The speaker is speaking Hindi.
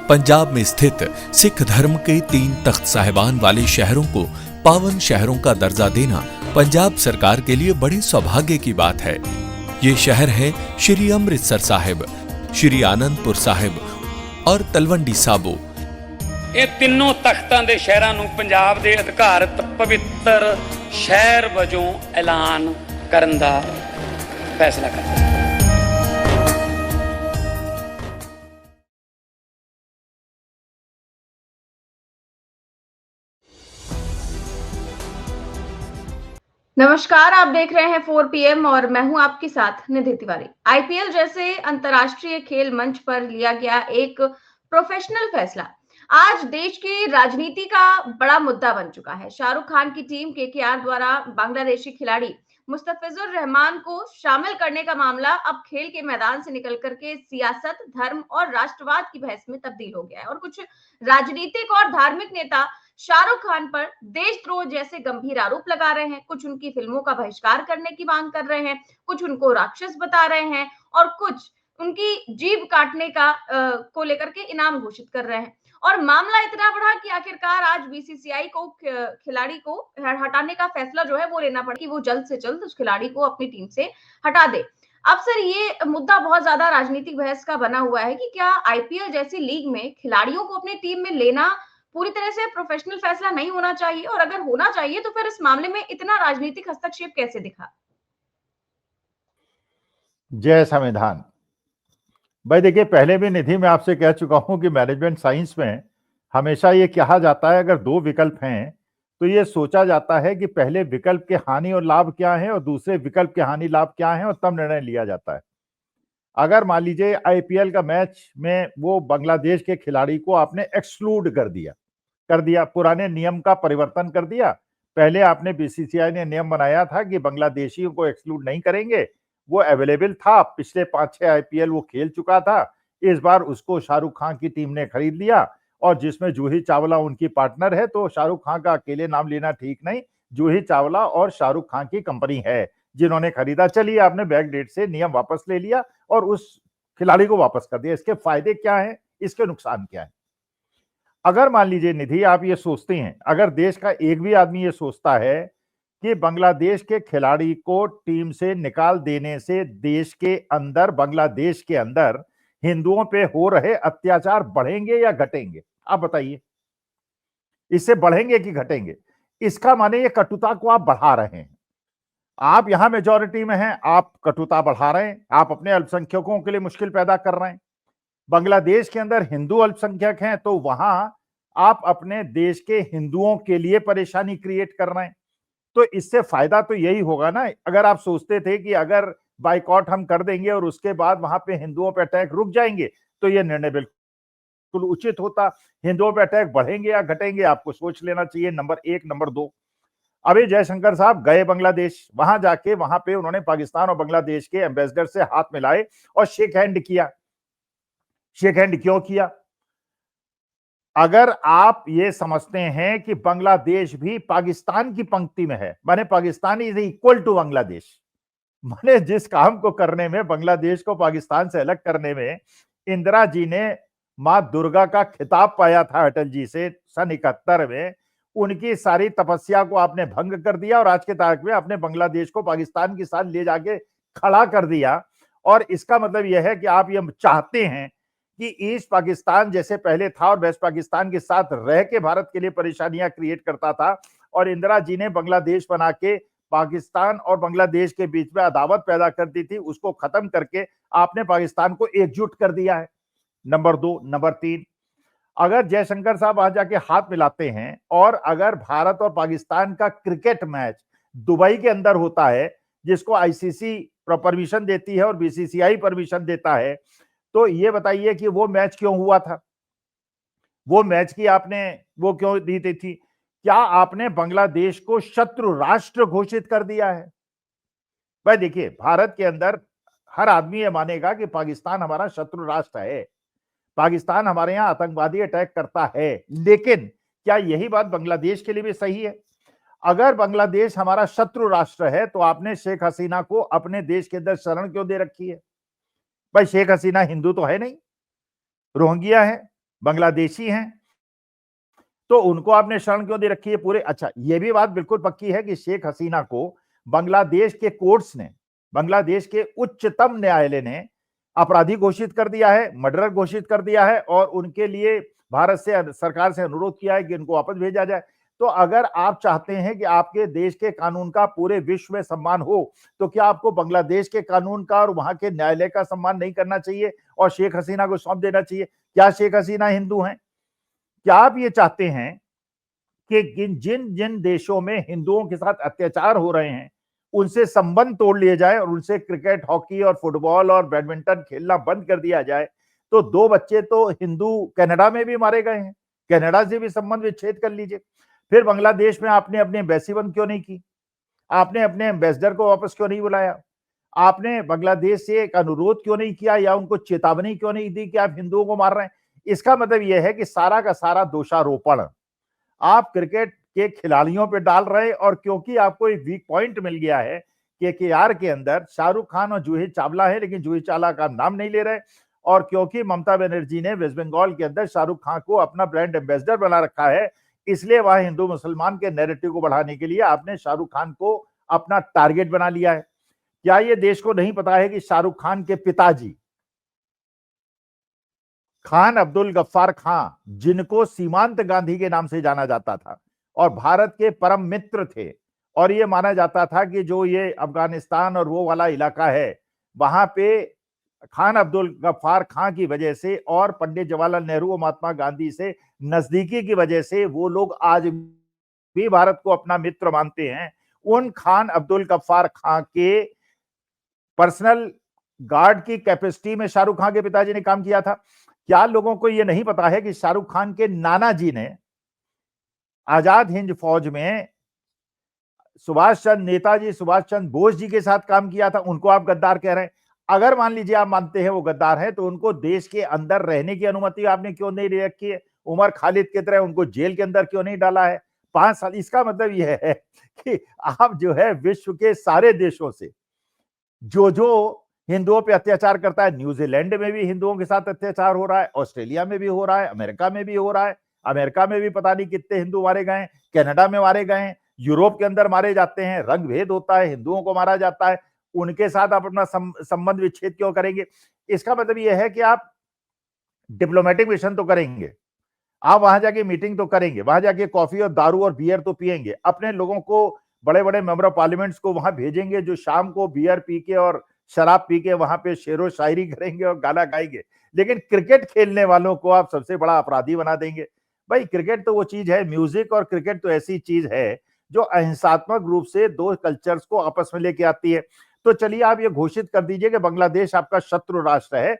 पंजाब में स्थित सिख धर्म के 3 तख्त साहिबान वाले शहरों को पावन शहरों का दर्जा देना पंजाब सरकार के लिए बड़े सौभाग्य की बात है। ये शहर है श्री अमृतसर साहिब, श्री आनंदपुर साहिब और तलवंडी साबो। ਇਹ ਤਿੰਨੋਂ ਤਖਤਾਂ ਦੇ ਸ਼ਹਿਰਾਂ ਨੂੰ ਪੰਜਾਬ ਦੇ ਅਧਿਕਾਰਤ ਪਵਿੱਤਰ ਸ਼ਹਿਰ ਵਜੋਂ ਐਲਾਨ ਕਰਨ ਦਾ ਫੈਸਲਾ ਕੀਤਾ। नमस्कार, आप देख रहे हैं 4 PM और मैं हूं आपके साथ निधि तिवारी। आईपीएल जैसे अंतर्राष्ट्रीय खेल मंच पर लिया गया एक प्रोफेशनल फैसला आज देश की राजनीति का बड़ा मुद्दा बन चुका है। शाहरुख खान की टीम केकेआर द्वारा बांग्लादेशी खिलाड़ी मुस्तफिजुर रहमान को शामिल करने का मामला अब खेल के मैदान से निकल करके सियासत, धर्म और राष्ट्रवाद की बहस में तब्दील हो गया है और कुछ राजनीतिक और धार्मिक नेता शाहरुख खान पर देशद्रोह जैसे गंभीर आरोप लगा रहे हैं। कुछ उनकी फिल्मों का बहिष्कार करने की मांग कर रहे हैं, कुछ उनको राक्षस बता रहे हैं और कुछ उनकी जीभ काटने का को लेकर के इनाम घोषित कर रहे हैं। और मामला इतना बढ़ा कि आखिरकार आज बीसीसीआई को खिलाड़ी को हटाने का फैसला जो है वो लेना पड़ा कि वो जल्द से जल्द उस खिलाड़ी को अपनी टीम से हटा दे। अब सर, ये मुद्दा बहुत ज्यादा राजनीतिक बहस का बना हुआ है कि क्या आईपीएल जैसी लीग में खिलाड़ियों को अपनी टीम में लेना पूरी तरह से प्रोफेशनल फैसला नहीं होना चाहिए, और अगर होना चाहिए तो फिर इस मामले में इतना राजनीतिक हस्तक्षेप कैसे दिखा? जय संविधान। भाई देखिए, पहले भी निधि में आपसे कह चुका हूं कि मैनेजमेंट साइंस में हमेशा ये कहा जाता है अगर 2 विकल्प हैं तो ये सोचा जाता है कि पहले विकल्प के हानि और लाभ क्या हैं और दूसरे विकल्प के हानि लाभ क्या हैं और तब निर्णय लिया जाता है। अगर मान लीजिए आईपीएल का मैच में वो बांग्लादेश के खिलाड़ी को आपने एक्सक्लूड कर दिया, पुराने नियम का परिवर्तन कर दिया। पहले आपने बीसीसीआई ने नियम बनाया था कि बांग्लादेशियों को एक्सक्लूड नहीं करेंगे, वो अवेलेबल था, पिछले 5-6 आईपीएल वो खेल चुका था। इस बार उसको शाहरुख खान की टीम ने खरीद लिया और जिसमें जूही चावला उनकी पार्टनर है, तो शाहरुख खान का अकेले नाम लेना ठीक नहीं। जूही चावला और शाहरुख खान की कंपनी है जिन्होंने खरीदा। चलिए, आपने बैक डेट से नियम वापस ले लिया और उस खिलाड़ी को वापस कर दिया। इसके फायदे क्या हैं, इसके नुकसान क्या है? अगर मान लीजिए निधि आप ये सोचते हैं, अगर देश का एक भी आदमी ये सोचता है कि बांग्लादेश के खिलाड़ी को टीम से निकाल देने से देश के अंदर, बांग्लादेश के अंदर हिंदुओं पे हो रहे अत्याचार बढ़ेंगे या घटेंगे? आप बताइए, इससे बढ़ेंगे कि घटेंगे? इसका माने ये कटुता को आप बढ़ा रहे हैं। आप यहां मेजॉरिटी में हैं, आप कटुता बढ़ा रहे हैं, आप अपने अल्पसंख्यकों के लिए मुश्किल पैदा कर रहे हैं। बांग्लादेश के अंदर हिंदू अल्पसंख्यक हैं तो वहां आप अपने देश के हिंदुओं के लिए परेशानी क्रिएट कर रहे हैं। तो इससे फायदा तो यही होगा ना। अगर आप सोचते थे कि अगर बाइकआउट हम कर देंगे और उसके बाद वहां पे हिंदुओं पे अटैक रुक जाएंगे तो यह निर्णय बिल्कुल उचित होता। हिंदुओं पे अटैक बढ़ेंगे या घटेंगे आपको सोच लेना चाहिए, नंबर 1। नंबर 2, अभी जयशंकर साहब गए बांग्लादेश, वहां जाके वहां पे उन्होंने पाकिस्तान और बांग्लादेश के एम्बेसडर से हाथ मिलाए और शेक हैंड किया। शेक हैंड क्यों किया? अगर आप ये समझते हैं कि बांग्लादेश भी पाकिस्तान की पंक्ति में है, माने Pakistan is equal to Bangladesh, माने जिस काम को करने में, बांग्लादेश को पाकिस्तान से अलग करने में इंदिरा जी ने मां दुर्गा का खिताब पाया था अटल जी से सन 71 में, उनकी सारी तपस्या को आपने भंग कर दिया और आज के तारीख में आपने बांग्लादेश को पाकिस्तान के साथ ले जाके खड़ा कर दिया। और इसका मतलब यह है कि आप ये चाहते हैं कि ईस्ट पाकिस्तान जैसे पहले था और वेस्ट पाकिस्तान के साथ रह के भारत के लिए परेशानियां क्रिएट करता था, और इंदिरा जी ने बांग्लादेश बना के पाकिस्तान और बांग्लादेश के बीच में अदावत पैदा कर दी थी, उसको खत्म करके आपने पाकिस्तान को एकजुट कर दिया है। नंबर 2। नंबर 3, अगर जयशंकर साहब वहां जाके हाथ मिलाते हैं और अगर भारत और पाकिस्तान का क्रिकेट मैच दुबई के अंदर होता है, जिसको आईसीसी परमिशन देती है और बीसीसीआई परमिशन देता है, तो ये बताइए कि वो मैच क्यों हुआ था? वो मैच की आपने वो क्यों दी थी? क्या आपने बांग्लादेश को शत्रु राष्ट्र घोषित कर दिया है? भाई देखिए, भारत के अंदर हर आदमी ये मानेगा कि पाकिस्तान हमारा शत्रु राष्ट्र है, पाकिस्तान हमारे यहां आतंकवादी अटैक करता है, लेकिन क्या यही बात बांग्लादेश के लिए भी सही है? अगर बांग्लादेश हमारा शत्रु राष्ट्र है तो आपने शेख हसीना को अपने देश के अंदर शरण क्यों दे रखी है? भाई शेख हसीना हिंदू तो है नहीं, रोहिंग्या है, बांग्लादेशी हैं, तो उनको आपने शरण क्यों दे रखी है पूरे? अच्छा, ये भी बात बिल्कुल पक्की है कि शेख हसीना को बांग्लादेश के कोर्ट्स ने, बांग्लादेश के उच्चतम न्यायालय ने अपराधी घोषित कर दिया है, मर्डरर घोषित कर दिया है और उनके लिए भारत से सरकार से अनुरोध किया है कि इनको वापस भेजा जाए। तो अगर आप चाहते हैं कि आपके देश के कानून का पूरे विश्व में सम्मान हो, तो क्या आपको बांग्लादेश के कानून का और वहां के न्यायालय का सम्मान नहीं करना चाहिए और शेख हसीना को सौंप देना चाहिए? क्या शेख हसीना हिंदू हैं? क्या आप ये चाहते हैं कि जिन जिन देशों में हिंदुओं के साथ अत्याचार हो रहे हैं उनसे संबंध तोड़ लिए जाए और उनसे क्रिकेट, हॉकी और फुटबॉल और बैडमिंटन खेलना बंद कर दिया जाए? तो 2 बच्चे तो हिंदू कनाडा में भी मारे गए हैं, कनाडा से भी संबंध विच्छेद कर लीजिए। फिर बांग्लादेश में आपने अपनी एम्बेसी बंद क्यों नहीं की? आपने अपने एम्बेसडर को वापस क्यों नहीं बुलाया? आपने बांग्लादेश से एक अनुरोध क्यों नहीं किया या उनको चेतावनी क्यों नहीं दी कि आप हिंदुओं को मार रहे हैं? इसका मतलब यह है कि सारा का सारा दोषारोपण आप क्रिकेट के खिलाड़ियों पे डाल रहे हैं और क्योंकि आपको एक वीक पॉइंट मिल गया है केकेआर के अंदर शाहरुख खान और जूही चावला है, लेकिन जूही चावला का नाम नहीं ले रहे, और क्योंकि ममता बनर्जी ने वेस्ट बंगाल के अंदर शाहरुख खान को अपना ब्रांड एम्बेसडर बना रखा है, इसलिए वह हिंदू मुसलमान के नैरेटिव को बढ़ाने के लिए आपने शाहरुख खान को अपना टारगेट बना लिया है। क्या ये देश को नहीं पता है कि शाहरुख खान के पिताजी खान अब्दुल गफ्फार खान, जिनको सीमांत गांधी के नाम से जाना जाता था और भारत के परम मित्र थे, और ये माना जाता था कि जो ये अफगानिस्तान और वो वाला इलाका है वहां पे खान अब्दुल गफ्फार खान की वजह से और पंडित जवाहरलाल नेहरू और महात्मा गांधी से नजदीकी की वजह से वो लोग आज भी भारत को अपना मित्र मानते हैं। उन खान अब्दुल गफ्फार खान के पर्सनल गार्ड की कैपेसिटी में शाहरुख खान के पिताजी ने काम किया था। क्या लोगों को यह नहीं पता है कि शाहरुख खान के नाना जी ने आजाद हिंद फौज में नेताजी सुभाष चंद्र बोस जी के साथ काम किया था? उनको आप गद्दार कह रहे हैं। अगर मान लीजिए आप मानते हैं वो गद्दार है, तो उनको देश के अंदर रहने की अनुमति आपने क्यों नहीं दे रखी है? उमर खालिद की तरह उनको जेल के अंदर क्यों नहीं डाला है 5 साल? इसका मतलब यह है कि आप जो है विश्व के सारे देशों से जो हिंदुओं पे अत्याचार करता है, न्यूजीलैंड में भी हिंदुओं के साथ अत्याचार हो रहा है, ऑस्ट्रेलिया में भी हो रहा है, अमेरिका में भी हो रहा है, अमेरिका में भी पता नहीं कितने हिंदू मारे गए, कनाडा में मारे गए, यूरोप के अंदर मारे जाते हैं, रंग भेद होता है, हिंदुओं को मारा जाता है, उनके साथ आप अपना संबंध विच्छेद क्यों करेंगे? इसका मतलब यह है कि आप डिप्लोमेटिक मिशन तो करेंगे, आप वहां जाके मीटिंग तो करेंगे, वहां जाके कॉफी और दारू और बियर तो पिएंगे, अपने लोगों को, बड़े बड़े मेंबर ऑफ पार्लियामेंट्स को वहां भेजेंगे जो शाम को बियर पी के और शराब पी के वहां पे शेरो शायरी करेंगे और गाना गाएंगे, लेकिन क्रिकेट खेलने वालों को आप सबसे बड़ा अपराधी बना देंगे। भाई क्रिकेट तो वो चीज है, म्यूजिक और क्रिकेट तो ऐसी चीज है जो अहिंसात्मक रूप से 2 कल्चर्स को आपस में लेके आती है। तो चलिए आप ये घोषित कर दीजिए कि बांग्लादेश आपका शत्रु राष्ट्र है।